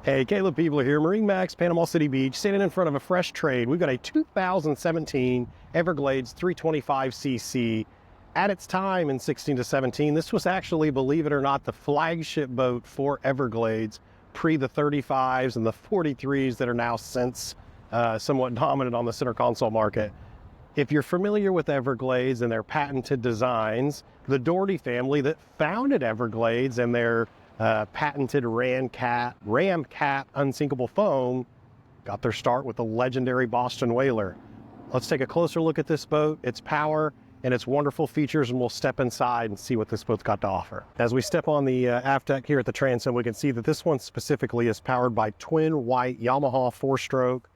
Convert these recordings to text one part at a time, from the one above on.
Hey, Caleb Peebler here, Marine Max, Panama City Beach, standing in front of a fresh trade. We've got a 2017 Everglades 325cc. At its time in 16 to 17, this was actually, believe it or not, the flagship boat for Everglades, pre the 35s and the 43s that are now since somewhat dominant on the center console market. If you're familiar with Everglades and their patented designs, the Doherty family that founded Everglades and their patented ram cap unsinkable foam got their start with the legendary Boston Whaler. Let's take a closer look at this boat, its power, and its wonderful features, and we'll step inside and see what this boat's got to offer. As we step on the aft deck here at the transom, we can see that this one specifically is powered by twin white Yamaha 4-stroke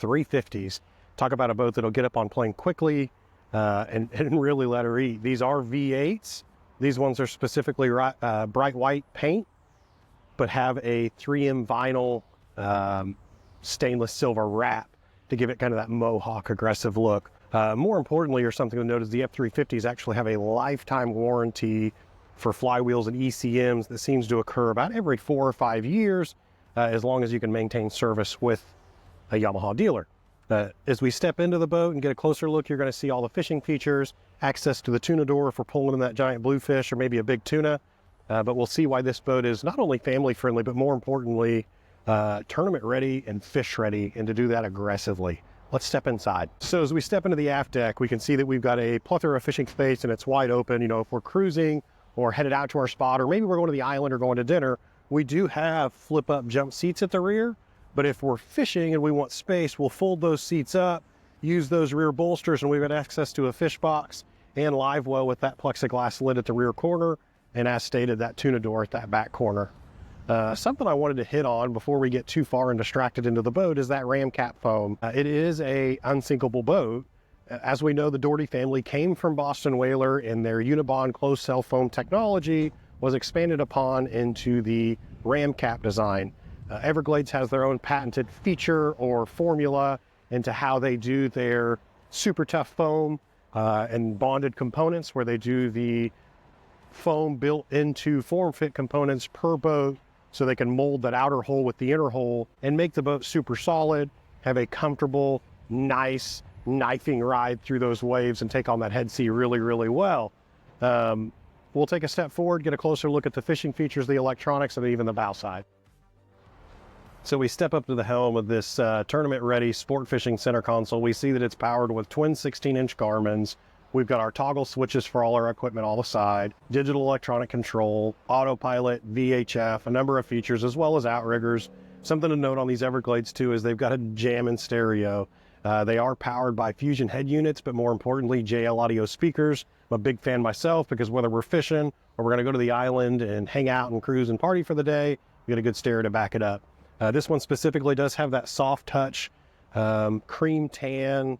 350s. Talk about a boat that'll get up on plane quickly and really let her eat. These are V8s. These ones are specifically bright white paint, but have a 3M vinyl stainless silver wrap to give it kind of that mohawk aggressive look. More importantly, or something to note, is the F350s actually have a lifetime warranty for flywheels and ECMs that seems to occur about every 4 or 5 years, as long as you can maintain service with a Yamaha dealer. As we step into the boat and get a closer look, you're going to see all the fishing features, access to the tuna door if we're pulling in that giant bluefish or maybe a big tuna. But we'll see why this boat is not only family friendly, but more importantly, tournament ready and fish ready, and to do that aggressively. Let's step inside. So as we step into the aft deck, we can see that we've got a plethora of fishing space and it's wide open. You know, if we're cruising or headed out to our spot, or maybe we're going to the island or going to dinner, we do have flip up jump seats at the rear. But if we're fishing and we want space, we'll fold those seats up, use those rear bolsters, and we've got access to a fish box and live well with that plexiglass lid at the rear corner, and as stated, that tuna door at that back corner. Something I wanted to hit on before we get too far and distracted into the boat is that ram cap foam. It is a unsinkable boat. As we know, the Doherty family came from Boston Whaler, and their Unibond closed cell foam technology was expanded upon into the ram cap design. Everglades has their own patented feature or formula into how they do their super tough foam and bonded components, where they do the foam built into form fit components per boat, so they can mold that outer hull with the inner hull and make the boat super solid, have a comfortable, nice knifing ride through those waves and take on that head sea really, really well. We'll take a step forward, get a closer look at the fishing features, the electronics, and even the bow side. So we step up to the helm of this tournament-ready sport fishing center console. We see that it's powered with twin 16-inch Garmins. We've got our toggle switches for all our equipment all aside, digital electronic control, autopilot, VHF, a number of features, as well as outriggers. Something to note on these Everglades too is they've got a jam stereo. They are powered by Fusion head units, but more importantly, JL audio speakers. I'm a big fan myself, because whether we're fishing or we're gonna go to the island and hang out and cruise and party for the day, we got a good stereo to back it up. This one specifically does have that soft touch, cream tan,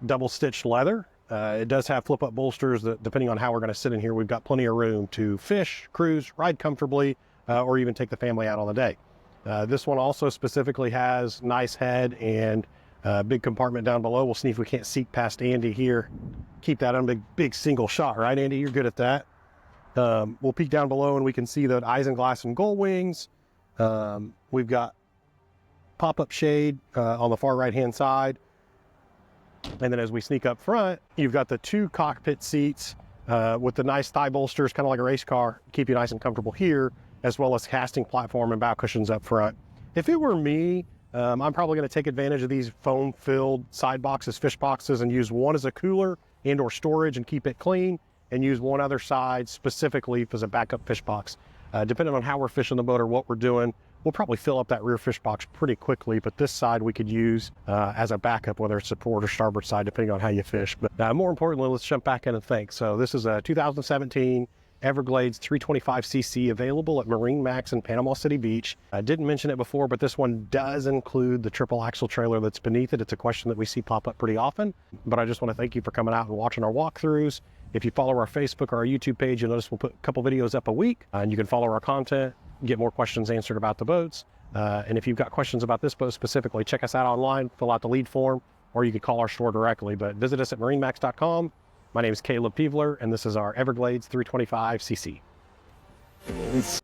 double stitched leather. It does have flip up bolsters that, depending on how we're going to sit in here, we've got plenty of room to fish, cruise, ride comfortably, or even take the family out on the day. This one also specifically has nice head and big compartment down below. We'll see if we can't seek past Andy here. Keep that on a big single shot, right, Andy? You're good at that. We'll peek down below and we can see the isinglass and gull wings. We've got pop-up shade on the far right-hand side. And then as we sneak up front, you've got the 2 cockpit seats with the nice thigh bolsters, kind of like a race car, keep you nice and comfortable here, as well as casting platform and bow cushions up front. If it were me, I'm probably going to take advantage of these foam-filled side boxes, fish boxes, and use one as a cooler and or storage and keep it clean, and use one other side specifically as a backup fish box. Depending on how we're fishing the boat or what we're doing, we'll probably fill up that rear fish box pretty quickly, but this side we could use as a backup, whether it's the port or starboard side, depending on how you fish. But more importantly, let's jump back in and think. So this is a 2017 Everglades 325cc available at Marine Max in Panama City Beach. I didn't mention it before, but this one does include the triple axle trailer that's beneath it. It's a question that we see pop up pretty often, but I just want to thank you for coming out and watching our walkthroughs. If you follow our Facebook or our YouTube page, you'll notice we'll put a couple videos up a week, and you can follow our content, get more questions answered about the boats. And if you've got questions about this boat specifically, check us out online, fill out the lead form, or you can call our store directly. But visit us at marinemax.com. My name is Caleb Peebler, and this is our Everglades 325cc.